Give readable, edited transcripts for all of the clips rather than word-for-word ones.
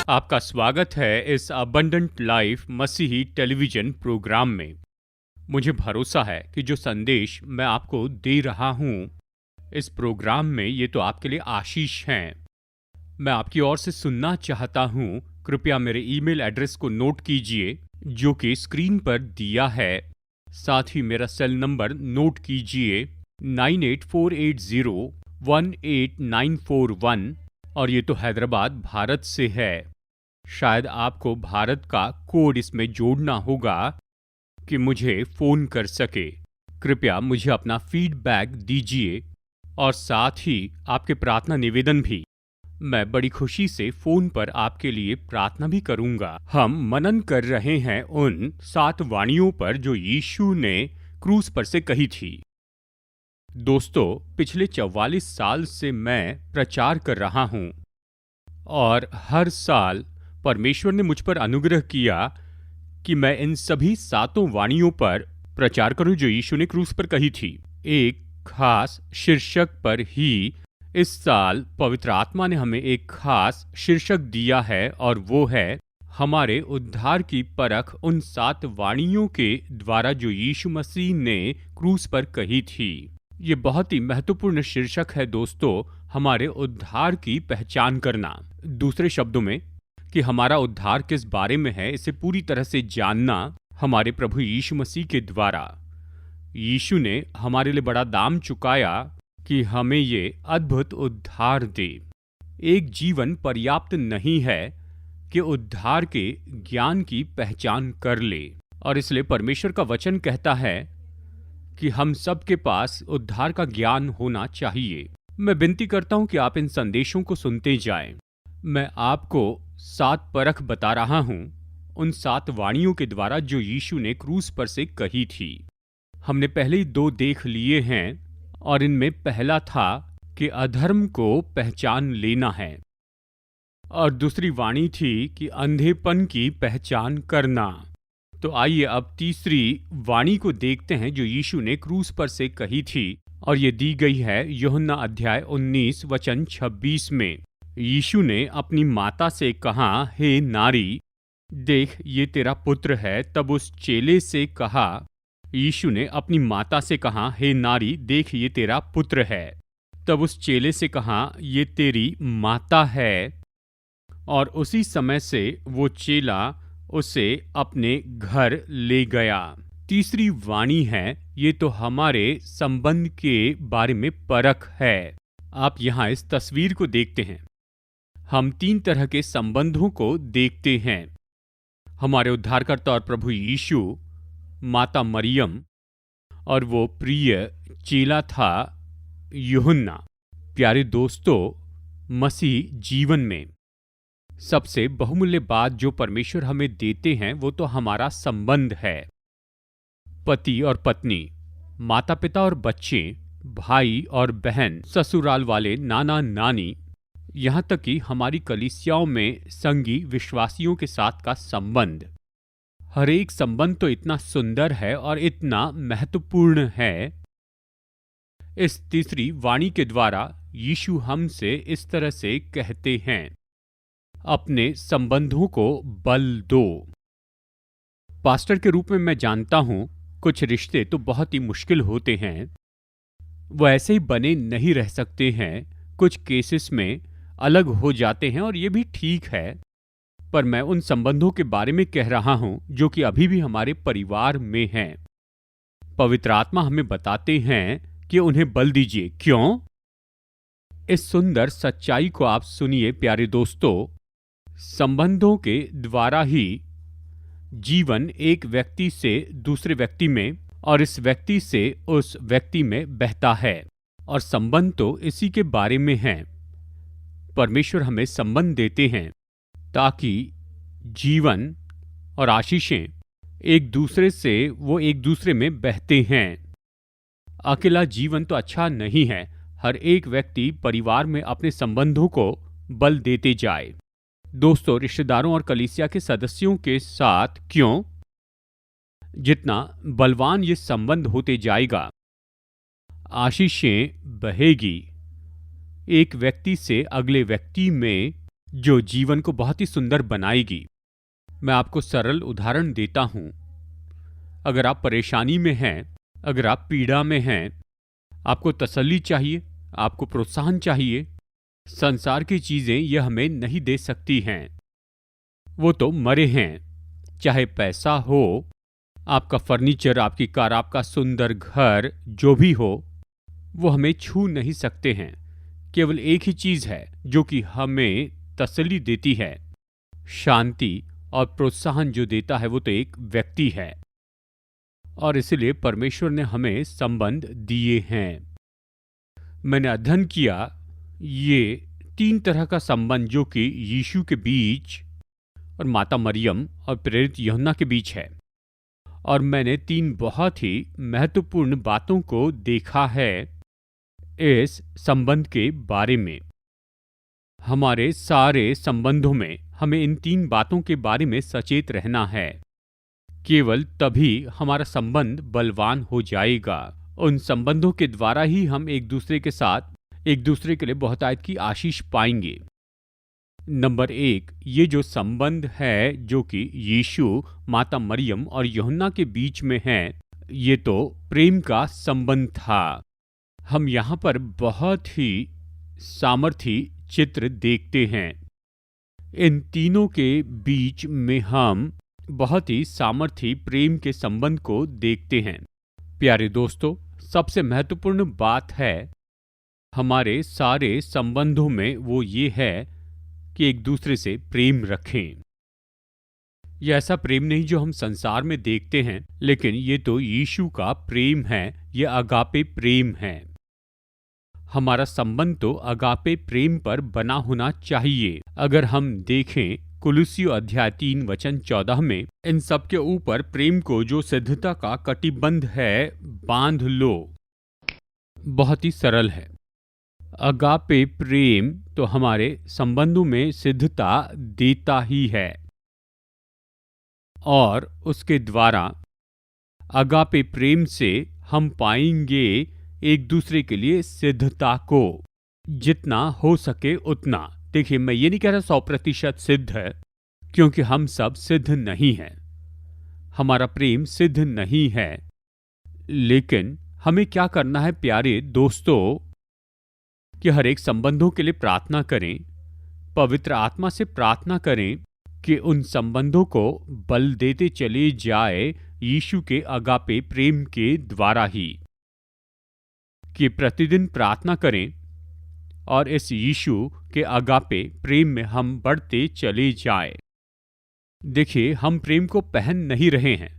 आपका स्वागत है इस अबंडेंट लाइफ मसीही टेलीविजन प्रोग्राम में। मुझे भरोसा है कि जो संदेश मैं आपको दे रहा हूं इस प्रोग्राम में ये तो आपके लिए आशीष हैं। मैं आपकी ओर से सुनना चाहता हूं। कृपया मेरे ईमेल एड्रेस को नोट कीजिए जो कि स्क्रीन पर दिया है। साथ ही मेरा सेल नंबर नोट कीजिए 9848018941 और ये तो हैदराबाद भारत से है। शायद आपको भारत का कोड इसमें जोड़ना होगा कि मुझे फ़ोन कर सके। कृपया मुझे अपना फीडबैक दीजिए और साथ ही आपके प्रार्थना निवेदन भी। मैं बड़ी खुशी से फ़ोन पर आपके लिए प्रार्थना भी करूंगा। हम मनन कर रहे हैं उन 7 वाणियों पर जो यीशु ने क्रूस पर से कही थी। दोस्तों, पिछले 44 साल से मैं प्रचार कर रहा हूं और हर साल परमेश्वर ने मुझ पर अनुग्रह किया कि मैं इन सभी 7 वाणियों पर प्रचार करूं जो यीशु ने क्रूस पर कही थी। एक खास शीर्षक पर ही इस साल पवित्र आत्मा ने हमें एक खास शीर्षक दिया है और वो है हमारे उद्धार की परख उन 7 वाणियों के द्वारा जो यीशु मसीह ने क्रूस पर कही थी। ये बहुत ही महत्वपूर्ण शीर्षक है दोस्तों, हमारे उद्धार की पहचान करना। दूसरे शब्दों में कि हमारा उद्धार किस बारे में है इसे पूरी तरह से जानना हमारे प्रभु यीशु मसीह के द्वारा। यीशु ने हमारे लिए बड़ा दाम चुकाया कि हमें ये अद्भुत उद्धार दे। एक जीवन पर्याप्त नहीं है कि उद्धार के ज्ञान की पहचान कर ले और इसलिए परमेश्वर का वचन कहता है कि हम सब के पास उद्धार का ज्ञान होना चाहिए। मैं विनती करता हूं कि आप इन संदेशों को सुनते जाएं। मैं आपको 7 परख बता रहा हूं उन 7 वाणियों के द्वारा जो यीशु ने क्रूस पर से कही थी। हमने पहले ही 2 देख लिए हैं और इनमें पहला था कि अधर्म को पहचान लेना है और दूसरी वाणी थी कि अंधेपन की पहचान करना। तो आइए अब तीसरी वाणी को देखते हैं जो यीशु ने क्रूस पर से कही थी और ये दी गई है यूहन्ना अध्याय 19 वचन 26 में। यीशु ने अपनी माता से कहा, हे नारी, देख ये तेरा पुत्र है। तब उस चेले से कहा, यीशु ने अपनी माता से कहा, हे नारी, देख ये तेरा पुत्र है। तब उस चेले से कहा, ये तेरी माता है। और उसी समय से वो चेला उसे अपने घर ले गया। तीसरी वाणी है, ये तो हमारे संबंध के बारे में परख है। आप यहाँ इस तस्वीर को देखते हैं। हम 3 तरह के संबंधों को देखते हैं। हमारे उद्धारकर्ता और प्रभु यीशु, माता मरियम और वो प्रिय चेला था यूहन्ना। प्यारे दोस्तों, मसीह जीवन में सबसे बहुमूल्य बात जो परमेश्वर हमें देते हैं वो तो हमारा संबंध है। पति और पत्नी, माता पिता और बच्चे, भाई और बहन, ससुराल वाले, नाना नानी, यहाँ तक कि हमारी कलीसियाओं में संगी विश्वासियों के साथ का संबंध। हर एक संबंध तो इतना सुंदर है और इतना महत्वपूर्ण है। इस तीसरी वाणी के द्वारा यीशु हमसे इस तरह से कहते हैं, अपने संबंधों को बल दो। पास्टर के रूप में मैं जानता हूं कुछ रिश्ते तो बहुत ही मुश्किल होते हैं, वो ऐसे ही बने नहीं रह सकते हैं। कुछ केसेस में अलग हो जाते हैं और ये भी ठीक है, पर मैं उन संबंधों के बारे में कह रहा हूं जो कि अभी भी हमारे परिवार में हैं। पवित्र आत्मा हमें बताते हैं कि उन्हें बल दीजिए। क्यों? इस सुंदर सच्चाई को आप सुनिए प्यारे दोस्तों। संबंधों के द्वारा ही जीवन एक व्यक्ति से दूसरे व्यक्ति में और इस व्यक्ति से उस व्यक्ति में बहता है और संबंध तो इसी के बारे में हैं। परमेश्वर हमें संबंध देते हैं ताकि जीवन और आशीषें एक दूसरे में बहते हैं। अकेला जीवन तो अच्छा नहीं है। हर एक व्यक्ति परिवार में अपने संबंधों को बल देते जाए। दोस्तों, रिश्तेदारों और कलीसिया के सदस्यों के साथ क्यों? जितना बलवान ये संबंध होते जाएगा, आशीषें बहेगी। एक व्यक्ति से अगले व्यक्ति में जो जीवन को बहुत ही सुंदर बनाएगी। मैं आपको सरल उदाहरण देता हूं। अगर आप परेशानी में हैं, अगर आप पीड़ा में हैं, आपको तसल्ली चाहिए, आपको प्रोत्साहन चाहिए, संसार की चीजें यह हमें नहीं दे सकती हैं। वो तो मरे हैं। चाहे पैसा हो, आपका फर्नीचर, आपकी कार, आपका सुंदर घर, जो भी हो, वो हमें छू नहीं सकते हैं। केवल एक ही चीज है जो कि हमें तसल्ली देती है, शांति और प्रोत्साहन जो देता है वो तो एक व्यक्ति है। और इसलिए परमेश्वर ने हमें संबंध दिए हैं। मैंने अध्ययन किया, ये 3 तरह का संबंध जो कि यीशु के बीच और माता मरियम और प्रेरित यूहन्ना के बीच है। और मैंने 3 बहुत ही महत्वपूर्ण बातों को देखा है इस संबंध के बारे में। हमारे सारे संबंधों में हमें इन 3 बातों के बारे में सचेत रहना है। केवल तभी हमारा संबंध बलवान हो जाएगा। उन संबंधों के द्वारा ही हम एक दूसरे के साथ, एक दूसरे के लिए बहुतायत की आशीष पाएंगे। नंबर 1, ये जो संबंध है जो कि यीशु, माता मरियम और यूहन्ना के बीच में है, ये तो प्रेम का संबंध था। हम यहाँ पर बहुत ही सामर्थी चित्र देखते हैं। इन तीनों के बीच में हम बहुत ही सामर्थी प्रेम के संबंध को देखते हैं। प्यारे दोस्तों, सबसे महत्वपूर्ण बात है हमारे सारे संबंधों में वो ये है कि एक दूसरे से प्रेम रखें। यह ऐसा प्रेम नहीं जो हम संसार में देखते हैं, लेकिन ये तो यीशु का प्रेम है, ये अगापे प्रेम है। हमारा संबंध तो अगापे प्रेम पर बना होना चाहिए। अगर हम देखें कुलुस्सियों अध्याय 3 वचन 14 में, इन सब के ऊपर प्रेम को जो सिद्धता का कटिबंध है बांध लो। बहुत ही सरल है। अगापे प्रेम तो हमारे संबंधों में सिद्धता देता ही है, और उसके द्वारा अगापे प्रेम से हम पाएंगे एक दूसरे के लिए सिद्धता को, जितना हो सके उतना। देखिए, मैं ये नहीं कह रहा 100% सिद्ध है, क्योंकि हम सब सिद्ध नहीं हैं, हमारा प्रेम सिद्ध नहीं है। लेकिन हमें क्या करना है प्यारे दोस्तों, कि हर एक संबंधों के लिए प्रार्थना करें, पवित्र आत्मा से प्रार्थना करें कि उन संबंधों को बल देते चले जाए यीशु के अगापे प्रेम के द्वारा ही। कि प्रतिदिन प्रार्थना करें और इस यीशु के अगापे प्रेम में हम बढ़ते चले जाएं। देखिए, हम प्रेम को पहन नहीं रहे हैं,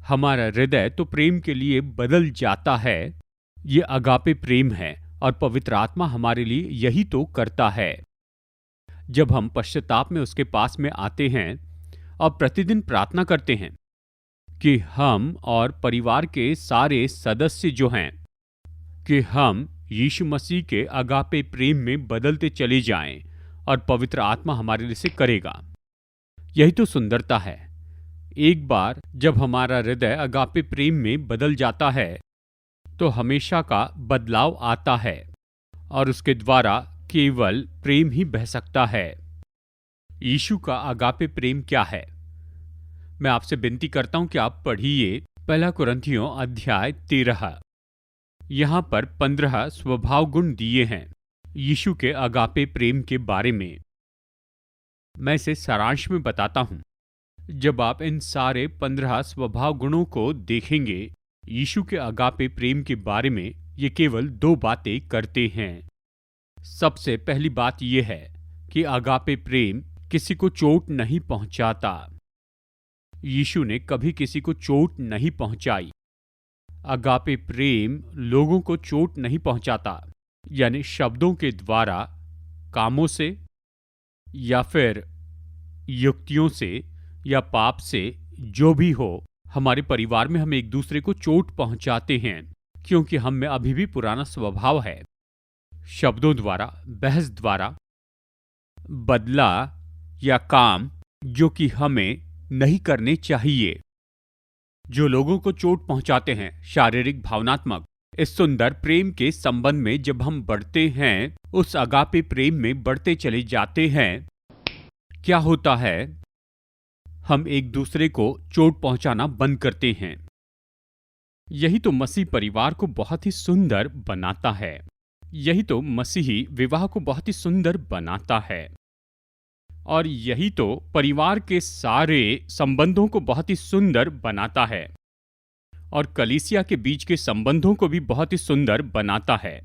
हमारा हृदय तो प्रेम के लिए बदल जाता है। ये अगापे प्रेम है, और पवित्र आत्मा हमारे लिए यही तो करता है। जब हम पश्चाताप में उसके पास में आते हैं और प्रतिदिन प्रार्थना करते हैं कि हम और परिवार के सारे सदस्य जो हैं, कि हम यीशु मसीह के अगापे प्रेम में बदलते चले जाएं, और पवित्र आत्मा हमारे लिए से करेगा। यही तो सुंदरता है। एक बार जब हमारा हृदय अगापे प्रेम में बदल जाता है तो हमेशा का बदलाव आता है, और उसके द्वारा केवल प्रेम ही बह सकता है। यीशु का अगापे प्रेम क्या है? मैं आपसे विनती करता हूं कि आप पढ़िए 1 कुरिन्थियों अध्याय 13। यहां पर 15 स्वभाव गुण दिए हैं यीशु के अगापे प्रेम के बारे में। मैं इसे सारांश में बताता हूं। जब आप इन सारे 15 स्वभाव गुणों को देखेंगे यीशु के अगापे प्रेम के बारे में, ये केवल 2 बातें करते हैं। सबसे पहली बात यह है कि अगापे प्रेम किसी को चोट नहीं पहुंचाता। यीशु ने कभी किसी को चोट नहीं पहुंचाई। अगापे प्रेम लोगों को चोट नहीं पहुंचाता, यानी शब्दों के द्वारा, कामों से, या फिर युक्तियों से, या पाप से, जो भी हो। हमारे परिवार में हम एक दूसरे को चोट पहुंचाते हैं क्योंकि हम में अभी भी पुराना स्वभाव है। शब्दों द्वारा, बहस द्वारा, बदला या काम जो कि हमें नहीं करने चाहिए, जो लोगों को चोट पहुंचाते हैं, शारीरिक, भावनात्मक, इस सुंदर प्रेम के संबंध में जब हम बढ़ते हैं, उस अगापे प्रेम में बढ़ते चले जाते हैं, क्या होता है? हम एक दूसरे को चोट पहुंचाना बंद करते हैं। यही तो मसीह परिवार को बहुत ही सुंदर बनाता है। यही तो मसीही विवाह को बहुत ही सुंदर बनाता है। और यही तो परिवार के सारे संबंधों को बहुत ही सुंदर बनाता है और कलीसिया के बीच के संबंधों को भी बहुत ही सुंदर बनाता है।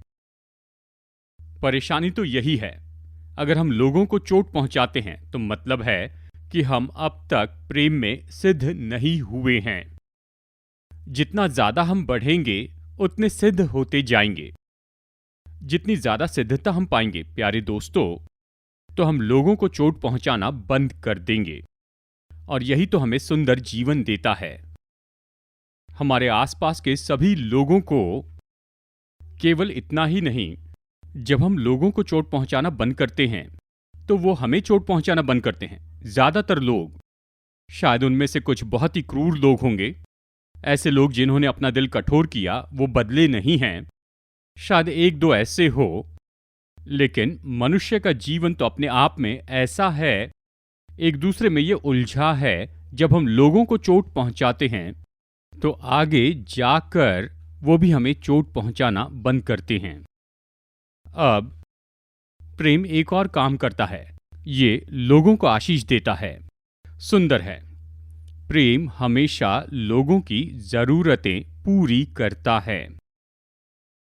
परेशानी तो यही है, अगर हम लोगों को चोट पहुंचाते हैं तो मतलब है कि हम अब तक प्रेम में सिद्ध नहीं हुए हैं। जितना ज्यादा हम बढ़ेंगे उतने सिद्ध होते जाएंगे। जितनी ज्यादा सिद्धता हम पाएंगे प्यारे दोस्तों, तो हम लोगों को चोट पहुंचाना बंद कर देंगे। और यही तो हमें सुंदर जीवन देता है। हमारे आसपास के सभी लोगों को, केवल इतना ही नहीं, जब हम लोगों को चोट पहुंचाना बंद करते हैं तो वो हमें चोट पहुंचाना बंद करते हैं। ज्यादातर लोग, शायद उनमें से कुछ बहुत ही क्रूर लोग होंगे, ऐसे लोग जिन्होंने अपना दिल कठोर किया वो बदले नहीं हैं, शायद एक दो ऐसे हो, लेकिन मनुष्य का जीवन तो अपने आप में ऐसा है, एक दूसरे में ये उलझा है। जब हम लोगों को चोट पहुंचाते हैं तो आगे जाकर वो भी हमें चोट पहुंचाना बंद करते हैं। अब प्रेम एक और काम करता है, ये लोगों को आशीष देता है। सुंदर है, प्रेम हमेशा लोगों की जरूरतें पूरी करता है।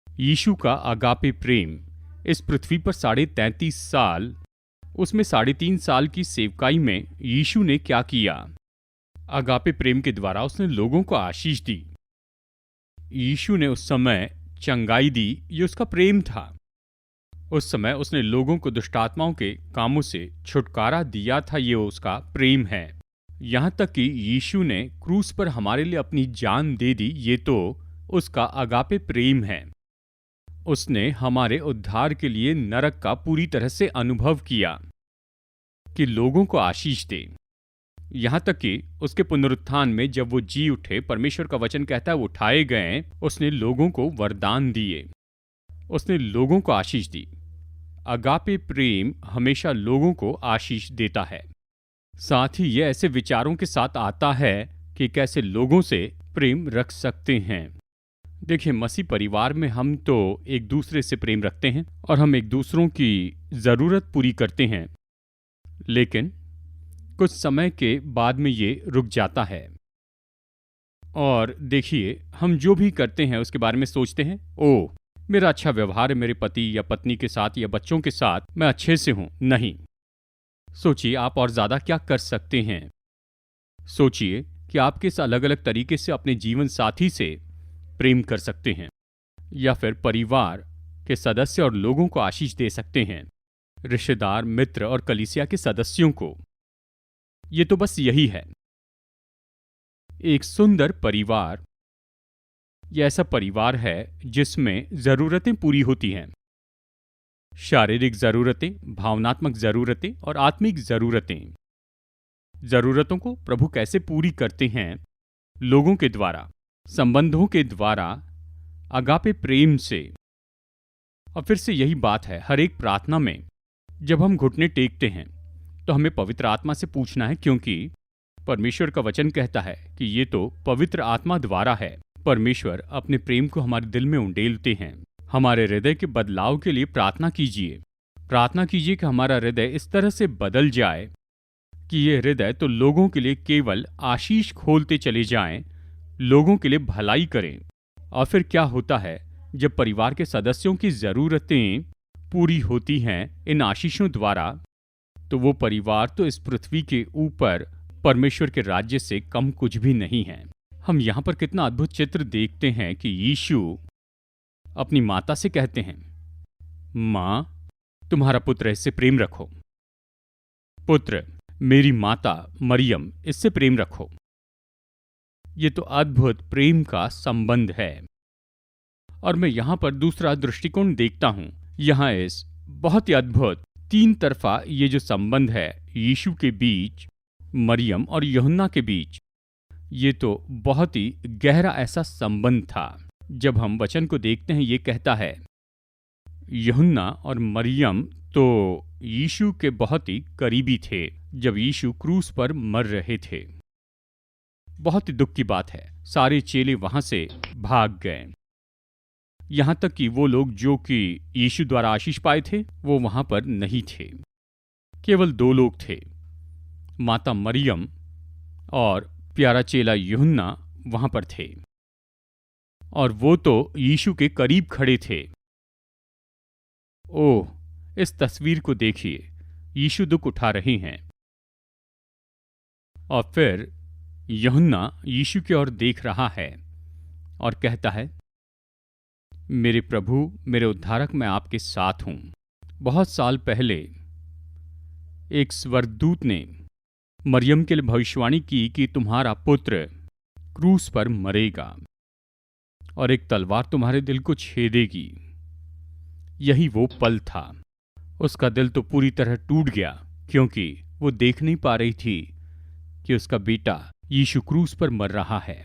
यीशु का अगापे प्रेम इस पृथ्वी पर 33.5 साल, उसमें 3.5 साल की सेवकाई में यीशु ने क्या किया? अगापे प्रेम के द्वारा उसने लोगों को आशीष दी। यीशु ने उस समय चंगाई दी, ये उसका प्रेम था। उस समय उसने लोगों को दुष्टात्माओं के कामों से छुटकारा दिया था, ये उसका प्रेम है। यहाँ तक कि यीशु ने क्रूस पर हमारे लिए अपनी जान दे दी, ये तो उसका अगापे प्रेम है। उसने हमारे उद्धार के लिए नरक का पूरी तरह से अनुभव किया कि लोगों को आशीष दे। यहां तक कि उसके पुनरुत्थान में जब वो जी उठे, परमेश्वर का वचन कहता है वो उठाए गए, उसने लोगों को वरदान दिए, उसने लोगों को आशीष दी। अगापे प्रेम हमेशा लोगों को आशीष देता है। साथ ही यह ऐसे विचारों के साथ आता है कि कैसे लोगों से प्रेम रख सकते हैं। देखिए, मसीह परिवार में हम तो एक दूसरे से प्रेम रखते हैं और हम एक दूसरों की जरूरत पूरी करते हैं, लेकिन कुछ समय के बाद में ये रुक जाता है। और देखिए, हम जो भी करते हैं उसके बारे में सोचते हैं, ओह मेरा अच्छा व्यवहार है मेरे पति या पत्नी के साथ या बच्चों के साथ, मैं अच्छे से हूं। नहीं, सोचिए आप और ज्यादा क्या कर सकते हैं। सोचिए कि आप किस अलग अलग तरीके से अपने जीवन साथी से प्रेम कर सकते हैं, या फिर परिवार के सदस्य और लोगों को आशीष दे सकते हैं, रिश्तेदार, मित्र और कलीसिया के सदस्यों को। ये तो बस यही है। एक सुंदर परिवार यह ऐसा परिवार है जिसमें जरूरतें पूरी होती हैं। शारीरिक जरूरतें, भावनात्मक जरूरतें और आत्मिक जरूरतें। जरूरतों को प्रभु कैसे पूरी करते हैं? लोगों के द्वारा, संबंधों के द्वारा, अगापे प्रेम से। और फिर से यही बात है, हर एक प्रार्थना में जब हम घुटने टेकते हैं तो हमें पवित्र आत्मा से पूछना है, क्योंकि परमेश्वर का वचन कहता है कि ये तो पवित्र आत्मा द्वारा है। परमेश्वर अपने प्रेम को हमारे दिल में उंडेलते हैं। हमारे हृदय के बदलाव के लिए प्रार्थना कीजिए। प्रार्थना कीजिए कि हमारा हृदय इस तरह से बदल जाए कि ये हृदय तो लोगों के लिए केवल आशीष खोलते चले जाएं, लोगों के लिए भलाई करें। और फिर क्या होता है, जब परिवार के सदस्यों की जरूरतें पूरी होती हैं इन आशीषों द्वारा, तो वो परिवार तो इस पृथ्वी के ऊपर परमेश्वर के राज्य से कम कुछ भी नहीं है। हम यहाँ पर कितना अद्भुत चित्र देखते हैं कि यीशु अपनी माता से कहते हैं, माँ तुम्हारा पुत्र इससे प्रेम रखो, पुत्र मेरी माता मरियम इससे प्रेम रखो। ये तो अद्भुत प्रेम का संबंध है। और मैं यहां पर दूसरा दृष्टिकोण देखता हूं। यहां इस बहुत ही अद्भुत 3 तरफा ये जो संबंध है यीशु के बीच, मरियम और यूहन्ना के बीच, ये तो बहुत ही गहरा ऐसा संबंध था। जब हम वचन को देखते हैं, ये कहता है यूहन्ना और मरियम तो यीशु के बहुत ही करीबी थे जब यीशु क्रूस पर मर रहे थे। बहुत ही दुख की बात है, सारे चेले वहां से भाग गए। यहां तक कि वो लोग जो कि यीशु द्वारा आशीष पाए थे वो वहां पर नहीं थे। केवल 2 लोग थे, माता मरियम और प्यारा चेला यूहन्ना वहां पर थे, और वो तो यीशु के करीब खड़े थे। ओह, इस तस्वीर को देखिए, यीशु दुख उठा रहे हैं और फिर यूहन्ना यीशु की ओर देख रहा है और कहता है, मेरे प्रभु, मेरे उद्धारक, मैं आपके साथ हूं। बहुत साल पहले एक स्वर्गदूत ने मरियम के लिए भविष्यवाणी की कि तुम्हारा पुत्र क्रूस पर मरेगा और एक तलवार तुम्हारे दिल को छेदेगी। यही वो पल था। उसका दिल तो पूरी तरह टूट गया, क्योंकि वो देख नहीं पा रही थी कि उसका बेटा यीशु क्रूस पर मर रहा है।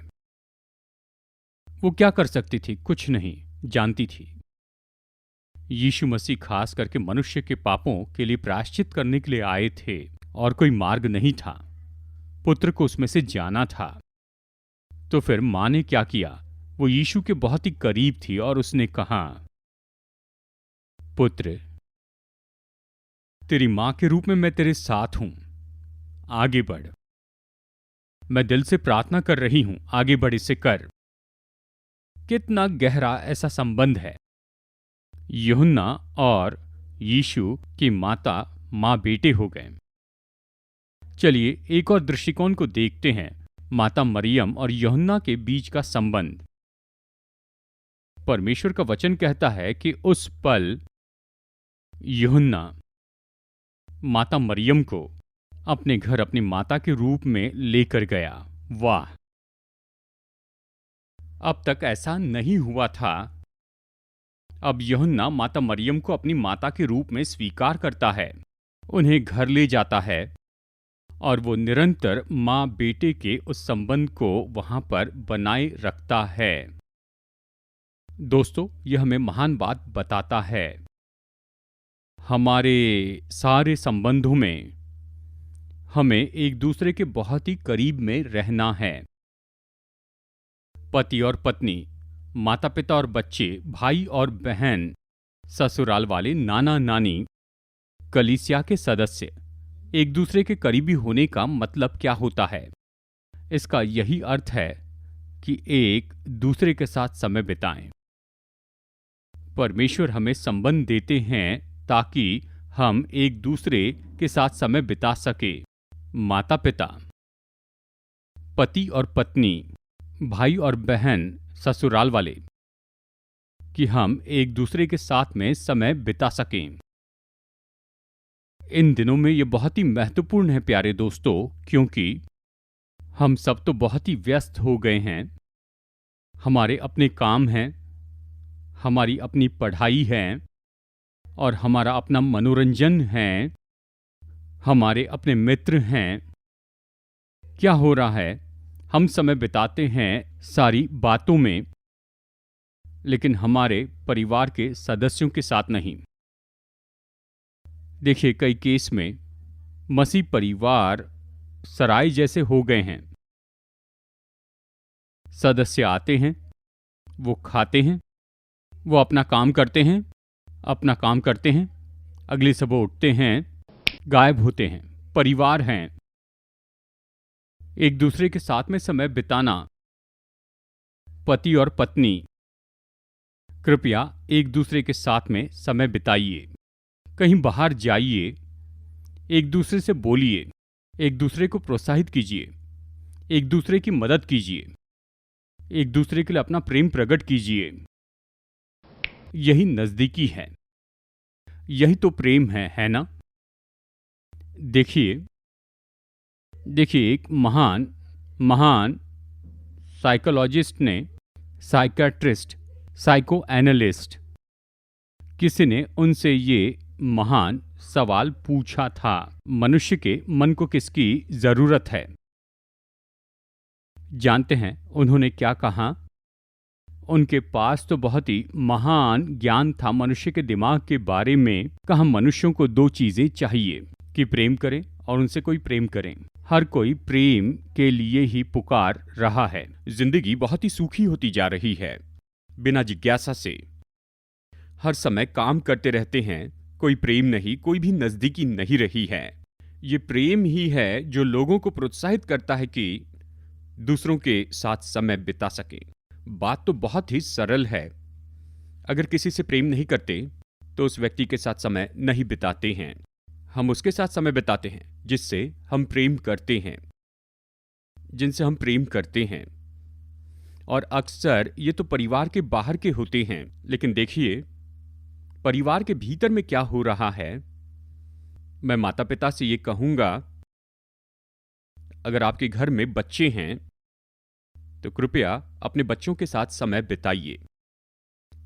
वो क्या कर सकती थी? कुछ नहीं जानती थी। यीशु मसीह खास करके मनुष्य के पापों के लिए प्रायश्चित करने के लिए आए थे और कोई मार्ग नहीं था। पुत्र को उसमें से जाना था। तो फिर मां ने क्या किया? वो यीशु के बहुत ही करीब थी और उसने कहा, पुत्र, तेरी मां के रूप में मैं तेरे साथ हूं, आगे बढ़। मैं दिल से प्रार्थना कर रही हूं, आगे बढ़, इसे कर। कितना गहरा ऐसा संबंध है। यूहन्ना और यीशु की माता मां बेटे हो गए। चलिए एक और दृष्टिकोण को देखते हैं, माता मरियम और यूहन्ना के बीच का संबंध। परमेश्वर का वचन कहता है कि उस पल यूहन्ना माता मरियम को अपने घर अपनी माता के रूप में लेकर गया। वाह! अब तक ऐसा नहीं हुआ था। अब यूहन्ना माता मरियम को अपनी माता के रूप में स्वीकार करता है, उन्हें घर ले जाता है और वो निरंतर मां बेटे के उस संबंध को वहां पर बनाए रखता है। दोस्तों, यह हमें महान बात बताता है। हमारे सारे संबंधों में हमें एक दूसरे के बहुत ही करीब में रहना है। पति और पत्नी, माता पिता और बच्चे, भाई और बहन, ससुराल वाले, नाना नानी, कलीसिया के सदस्य, एक दूसरे के करीबी होने का मतलब क्या होता है? इसका यही अर्थ है कि एक दूसरे के साथ समय बिताएं। परमेश्वर हमें संबंध देते हैं ताकि हम एक दूसरे के साथ समय बिता सके। माता पिता, पति और पत्नी, भाई और बहन, ससुराल वाले, कि हम एक दूसरे के साथ में समय बिता सकें। इन दिनों में ये बहुत ही महत्वपूर्ण है प्यारे दोस्तों, क्योंकि हम सब तो बहुत ही व्यस्त हो गए हैं। हमारे अपने काम हैं, हमारी अपनी पढ़ाई है और हमारा अपना मनोरंजन है, हमारे अपने मित्र हैं। क्या हो रहा है? हम समय बिताते हैं सारी बातों में, लेकिन हमारे परिवार के सदस्यों के साथ नहीं। देखिए, कई केस में मसीह परिवार सराय जैसे हो गए हैं। सदस्य आते हैं, वो खाते हैं, वो अपना काम करते हैं, अगली सुबह उठते हैं, गायब होते हैं। परिवार हैं। एक दूसरे के साथ में समय बिताना। पति और पत्नी, कृपया एक दूसरे के साथ में समय बिताइए। कहीं बाहर जाइए, एक दूसरे से बोलिए, एक दूसरे को प्रोत्साहित कीजिए, एक दूसरे की मदद कीजिए, एक दूसरे के लिए अपना प्रेम प्रकट कीजिए। यही नजदीकी है, यही तो प्रेम है ना? देखिए, एक महान साइकोलॉजिस्ट ने, साइकियाट्रिस्ट, साइको एनालिस्ट, किसी ने उनसे ये महान सवाल पूछा था, मनुष्य के मन को किसकी जरूरत है? जानते हैं उन्होंने क्या कहा? उनके पास तो बहुत ही महान ज्ञान था मनुष्य के दिमाग के बारे में। कहा मनुष्यों को दो चीजें चाहिए कि प्रेम करें और उनसे कोई प्रेम करें। हर कोई प्रेम के लिए ही पुकार रहा है। जिंदगी बहुत ही सूखी होती जा रही है। बिना जिज्ञासा से हर समय काम करते रहते हैं, कोई प्रेम नहीं, कोई भी नजदीकी नहीं रही है। ये प्रेम ही है जो लोगों को प्रोत्साहित करता है कि दूसरों के साथ समय बिता सके। बात तो बहुत ही सरल है। अगर किसी से प्रेम नहीं करते तो उस व्यक्ति के साथ समय नहीं बिताते हैं। हम उसके साथ समय बिताते हैं जिससे हम प्रेम करते हैं, जिनसे हम प्रेम करते हैं। और अक्सर ये तो परिवार के बाहर के होते हैं, लेकिन देखिए परिवार के भीतर में क्या हो रहा है। मैं माता पिता से ये कहूंगा, अगर आपके घर में बच्चे हैं तो कृपया अपने बच्चों के साथ समय बिताइए,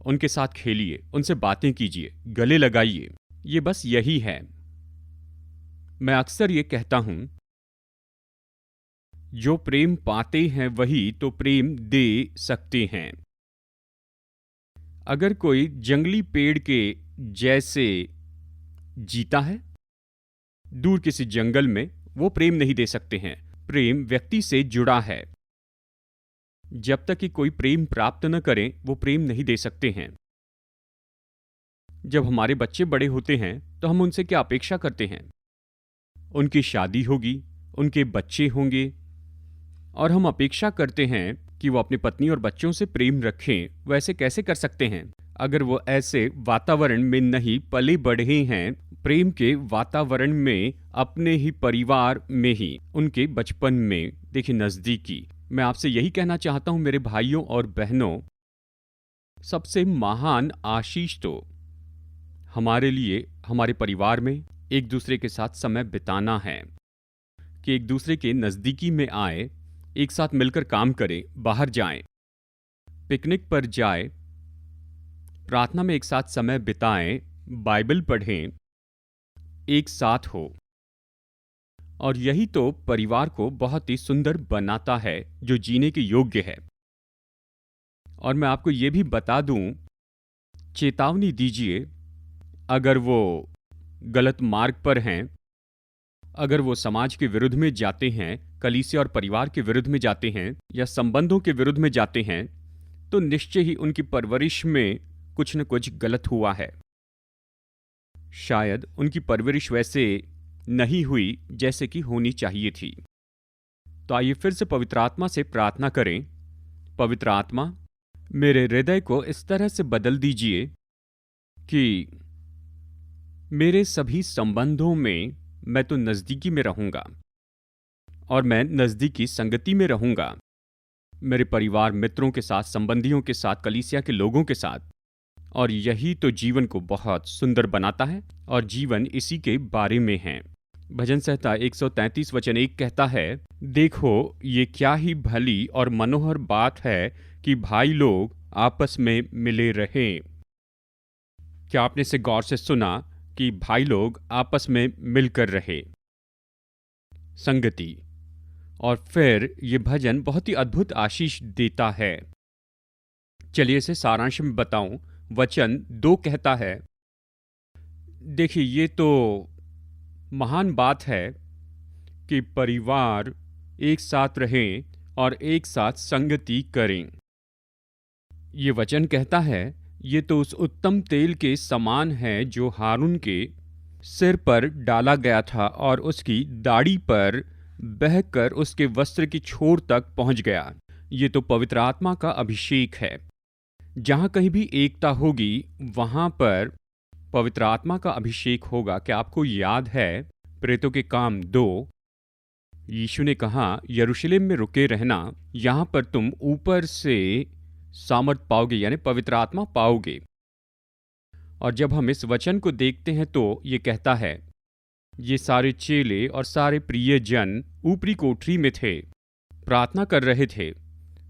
उनके साथ खेलिए, उनसे बातें कीजिए, गले लगाइए। ये बस यही है। मैं अक्सर ये कहता हूं, जो प्रेम पाते हैं वही तो प्रेम दे सकते हैं। अगर कोई जंगली पेड़ के जैसे जीता है दूर किसी जंगल में, वो प्रेम नहीं दे सकते हैं। प्रेम व्यक्ति से जुड़ा है। जब तक कि कोई प्रेम प्राप्त न करें वो प्रेम नहीं दे सकते हैं। जब हमारे बच्चे बड़े होते हैं तो हम उनसे क्या अपेक्षा करते हैं? उनकी शादी होगी, उनके बच्चे होंगे, और हम अपेक्षा करते हैं कि वो अपनी पत्नी और बच्चों से प्रेम रखें। वो ऐसे कैसे कर सकते हैं अगर वो ऐसे वातावरण में नहीं पले बढ़े हैं? प्रेम के वातावरण में, अपने ही परिवार में ही, उनके बचपन में। देखिए नजदीकी, मैं आपसे यही कहना चाहता हूं मेरे भाइयों और बहनों, सबसे महान आशीष तो हमारे लिए हमारे परिवार में एक दूसरे के साथ समय बिताना है। कि एक दूसरे के नजदीकी में आए, एक साथ मिलकर काम करें, बाहर जाएं, पिकनिक पर जाएं, प्रार्थना में एक साथ समय बिताएं, बाइबल पढ़ें, एक साथ हो। और यही तो परिवार को बहुत ही सुंदर बनाता है, जो जीने के योग्य है। और मैं आपको ये भी बता दूं, चेतावनी दीजिए, अगर वो गलत मार्ग पर हैं, अगर वो समाज के विरुद्ध में जाते हैं, कलीसिया और परिवार के विरुद्ध में जाते हैं, या संबंधों के विरुद्ध में जाते हैं, तो निश्चय ही उनकी परवरिश में कुछ न कुछ गलत हुआ है। शायद उनकी परवरिश वैसे नहीं हुई जैसे कि होनी चाहिए थी। तो आइए फिर से पवित्र आत्मा से प्रार्थना करें। पवित्र आत्मा, मेरे हृदय को इस तरह से बदल दीजिए कि मेरे सभी संबंधों में मैं तो नजदीकी में रहूंगा, और मैं नजदीकी संगति में रहूंगा, मेरे परिवार मित्रों के साथ, संबंधियों के साथ, कलीसिया के लोगों के साथ। और यही तो जीवन को बहुत सुंदर बनाता है, और जीवन इसी के बारे में है। भजन संहिता 133 वचन 1 कहता है, देखो ये क्या ही भली और मनोहर बात है कि भाई लोग आपस में मिले रहें। क्या आपने इसे गौर से सुना कि भाई लोग आपस में मिलकर रहे? संगति। और फिर ये भजन बहुत ही अद्भुत आशीष देता है। चलिए इसे सारांश में बताऊं। वचन 2 कहता है, देखिए ये तो महान बात है कि परिवार एक साथ रहें और एक साथ संगति करें। ये वचन कहता है, ये तो उस उत्तम तेल के समान है जो हारून के सिर पर डाला गया था और उसकी दाढ़ी पर बहकर उसके वस्त्र की छोर तक पहुंच गया। ये तो पवित्र आत्मा का अभिषेक है। जहां कहीं भी एकता होगी वहां पर पवित्र आत्मा का अभिषेक होगा। क्या आपको याद है प्रेरितों के काम 2, यीशु ने कहा, यरूशलेम में रुके रहना, यहां पर तुम ऊपर से सामर्थ पाओगे, यानी पवित्र आत्मा पाओगे। और जब हम इस वचन को देखते हैं तो ये कहता है, ये सारे चेले और सारे प्रियजन ऊपरी कोठरी में थे, प्रार्थना कर रहे थे,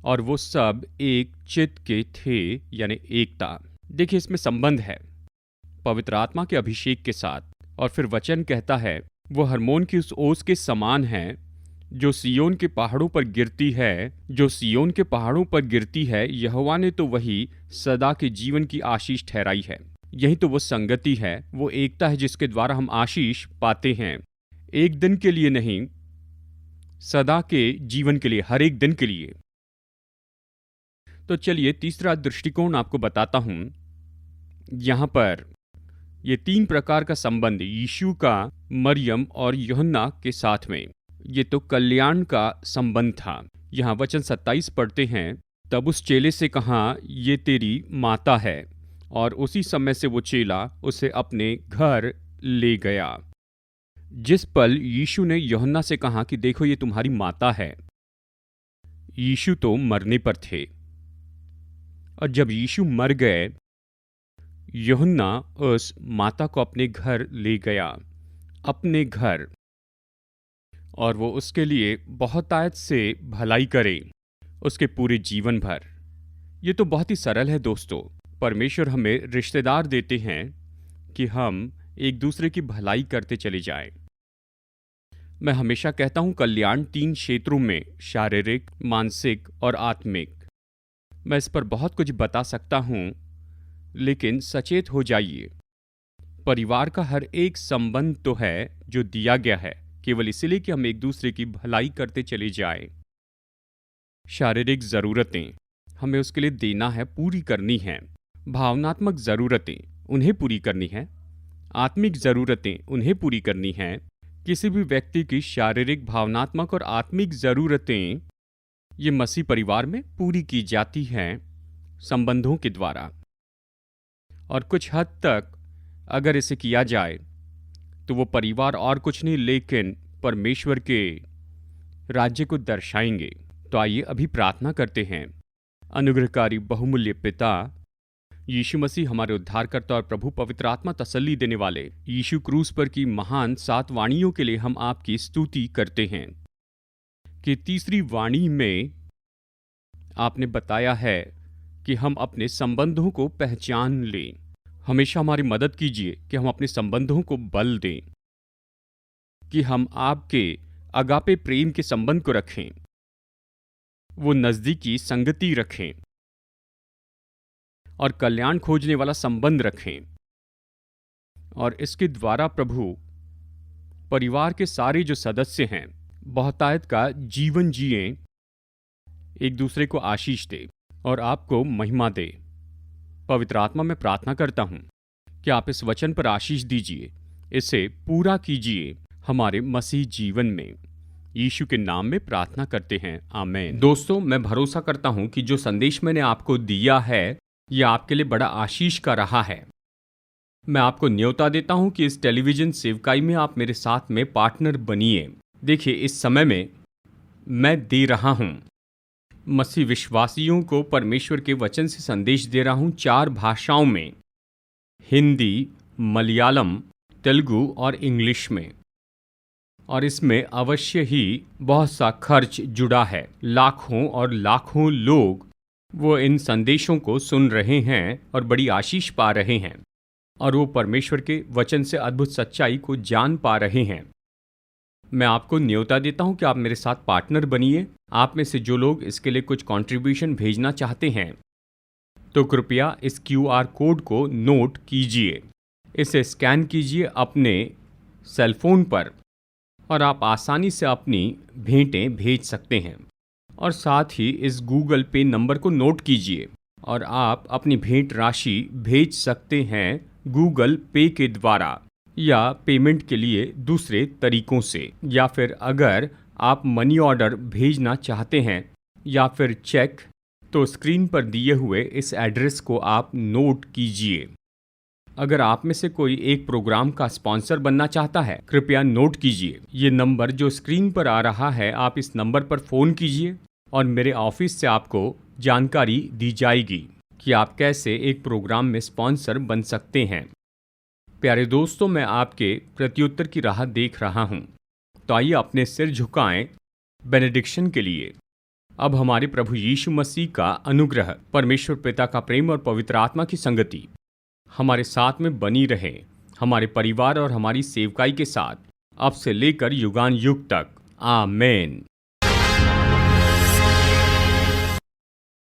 और वो सब एक चित्त के थे, यानी एकता। देखिए इसमें संबंध है पवित्र आत्मा के अभिषेक के साथ। और फिर वचन कहता है, वो हरमोन की उस ओस के समान है जो सिय्योन के पहाड़ों पर गिरती है, जो सिय्योन के पहाड़ों पर गिरती है, यहोवा ने तो वही सदा के जीवन की आशीष ठहराई है। यही तो वो संगति है, वो एकता है जिसके द्वारा हम आशीष पाते हैं। एक दिन के लिए नहीं, सदा के जीवन के लिए, हर एक दिन के लिए। तो चलिए तीसरा दृष्टिकोण आपको बताता हूं। यहां पर ये 3 प्रकार का संबंध यीशु का मरियम और यूहन्ना के साथ में, ये तो कल्याण का संबंध था। यहाँ वचन 27 पढ़ते हैं, तब उस चेले से कहा, ये तेरी माता है, और उसी समय से वो चेला उसे अपने घर ले गया। जिस पल यीशु ने यूहन्ना से कहा कि देखो ये तुम्हारी माता है, यीशु तो मरने पर थे, और जब यीशु मर गए, यूहन्ना उस माता को अपने घर ले गया, अपने घर, और वो उसके लिए बहुतायत से भलाई करे उसके पूरे जीवन भर। ये तो बहुत ही सरल है दोस्तों। परमेश्वर हमें रिश्तेदार देते हैं कि हम एक दूसरे की भलाई करते चले जाएं। मैं हमेशा कहता हूं कल्याण 3 क्षेत्रों में, शारीरिक, मानसिक और आत्मिक। मैं इस पर बहुत कुछ बता सकता हूं, लेकिन सचेत हो जाइए। परिवार का हर एक संबंध तो है जो दिया गया है केवल इसलिए कि हम एक दूसरे की भलाई करते चले जाएं। शारीरिक जरूरतें हमें उसके लिए देना है, पूरी करनी है। भावनात्मक जरूरतें उन्हें पूरी करनी है। आत्मिक जरूरतें उन्हें पूरी करनी है। किसी भी व्यक्ति की शारीरिक, भावनात्मक और आत्मिक जरूरतें ये मसीह परिवार में पूरी की जाती हैं संबंधों के द्वारा। और कुछ हद तक अगर इसे किया जाए तो वो परिवार और कुछ नहीं लेकिन परमेश्वर के राज्य को दर्शाएंगे। तो आइए अभी प्रार्थना करते हैं। अनुग्रहकारी बहुमूल्य पिता, यीशु मसीह हमारे उद्धारकर्ता और प्रभु, पवित्र आत्मा तसल्ली देने वाले, यीशु क्रूस पर की महान 7 वाणियों के लिए हम आपकी स्तुति करते हैं कि तीसरी वाणी में आपने बताया है कि हम अपने संबंधों को पहचान लें। हमेशा हमारी मदद कीजिए कि हम अपने संबंधों को बल दें, कि हम आपके अगापे प्रेम के संबंध को रखें, वो नजदीकी संगति रखें और कल्याण खोजने वाला संबंध रखें। और इसके द्वारा प्रभु परिवार के सारे जो सदस्य हैं बहुतायत का जीवन जिए, एक दूसरे को आशीष दे और आपको महिमा दे। पवित्र आत्मा में प्रार्थना करता हूं कि आप इस वचन पर आशीष दीजिए, इसे पूरा कीजिए हमारे मसीह जीवन में। यीशु के नाम में प्रार्थना करते हैं, आमीन। दोस्तों, मैं भरोसा करता हूं कि जो संदेश मैंने आपको दिया है यह आपके लिए बड़ा आशीष का रहा है। मैं आपको न्योता देता हूं कि इस टेलीविजन सेवकाई में आप मेरे साथ में पार्टनर बनिए। देखिए, इस समय में मैं दे रहा हूं, मसीह विश्वासियों को परमेश्वर के वचन से संदेश दे रहा हूं 4 भाषाओं में, हिंदी, मलयालम, तेलुगु और इंग्लिश में। और इसमें अवश्य ही बहुत सा खर्च जुड़ा है। लाखों और लाखों लोग वो इन संदेशों को सुन रहे हैं और बड़ी आशीष पा रहे हैं, और वो परमेश्वर के वचन से अद्भुत सच्चाई को जान पा रहे हैं। मैं आपको न्योता देता हूं कि आप मेरे साथ पार्टनर बनिए। आप में से जो लोग इसके लिए कुछ कंट्रीब्यूशन भेजना चाहते हैं तो कृपया इस QR कोड को नोट कीजिए, इसे स्कैन कीजिए अपने सेलफोन पर और आप आसानी से अपनी भेंटें भेज सकते हैं। और साथ ही इस गूगल पे नंबर को नोट कीजिए और आप अपनी भेंट राशि भेज सकते हैं गूगल पे के द्वारा या पेमेंट के लिए दूसरे तरीकों से, या फिर अगर आप मनी ऑर्डर भेजना चाहते हैं या फिर चेक, तो स्क्रीन पर दिए हुए इस एड्रेस को आप नोट कीजिए। अगर आप में से कोई एक प्रोग्राम का स्पॉन्सर बनना चाहता है, कृपया नोट कीजिए ये नंबर जो स्क्रीन पर आ रहा है। आप इस नंबर पर फ़ोन कीजिए और मेरे ऑफिस से आपको जानकारी दी जाएगी कि आप कैसे एक प्रोग्राम में स्पॉन्सर बन सकते हैं। प्यारे दोस्तों, मैं आपके प्रत्युत्तर की राह देख रहा हूँ। तो आइए अपने सिर झुकाएं बेनेडिक्शन के लिए। अब हमारे प्रभु यीशु मसीह का अनुग्रह, परमेश्वर पिता का प्रेम और पवित्र आत्मा की संगति हमारे साथ में बनी रहे, हमारे परिवार और हमारी सेवकाई के साथ अब से लेकर युगान युग तक। आमेन।